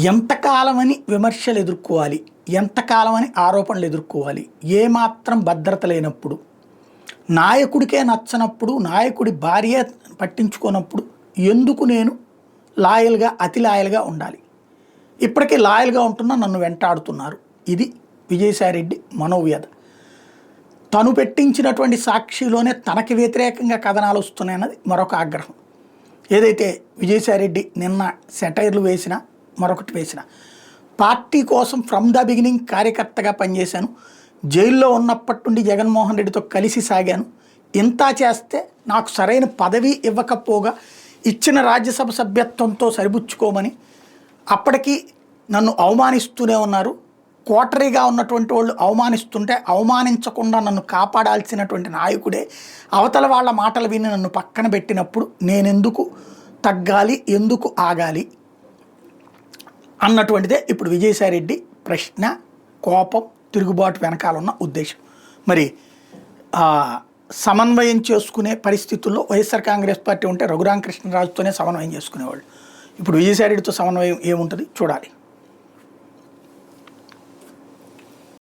ఎంతకాలమని విమర్శలు ఎదుర్కోవాలి, ఎంతకాలమని ఆరోపణలు ఎదుర్కోవాలి, ఏమాత్రం భద్రత లేనప్పుడు, నాయకుడికే నచ్చనప్పుడు, నాయకుడి భార్య పట్టించుకోనప్పుడు ఎందుకు నేను లాయల్గా అతి లాయల్గా ఉండాలి? ఇప్పటికీ లాయల్గా ఉంటున్నా నన్ను వెంటాడుతున్నారు. ఇది విజయసాయిరెడ్డి మనోవ్యధ. తను పెట్టించినటువంటి సాక్షిలోనే తనకి వ్యతిరేకంగా కథనాలు వస్తున్నాయన్నది మరొక ఆగ్రహం. ఏదైతే విజయసాయిరెడ్డి నిన్న సెటైర్లు వేసినా మరొకటి వేసిన, పార్టీ కోసం ఫ్రమ్ ద బిగినింగ్ కార్యకర్తగా పనిచేశాను, జైల్లో ఉన్నప్పటి నుండి జగన్మోహన్ రెడ్డితో కలిసి సాగాను, ఇంత చేస్తే నాకు సరైన పదవి ఇవ్వకపోగా ఇచ్చిన రాజ్యసభ సభ్యత్వంతో సరిపుచ్చుకోమని అప్పటికీ నన్ను అవమానిస్తూనే ఉన్నారు. కోటరీగా ఉన్నటువంటి వాళ్ళు అవమానిస్తుంటే అవమానించకుండా నన్ను కాపాడాల్సినటువంటి నాయకుడే అవతల వాళ్ళ మాటలు విని నన్ను పక్కన పెట్టినప్పుడు నేనెందుకు తగ్గాలి, ఎందుకు ఆగాలి అన్నటువంటిదే ఇప్పుడు విజయసాయిరెడ్డి ప్రశ్న, కోపం, తిరుగుబాటు వెనకాల ఉన్న ఉద్దేశం. మరి సమన్వయం చేసుకునే పరిస్థితుల్లో వైఎస్ఆర్ కాంగ్రెస్ పార్టీ ఉంటే రఘురామకృష్ణరాజుతోనే సమన్వయం చేసుకునేవాళ్ళు. ఇప్పుడు విజయసాయిరెడ్డితో సమన్వయం ఏముంటుంది చూడాలి.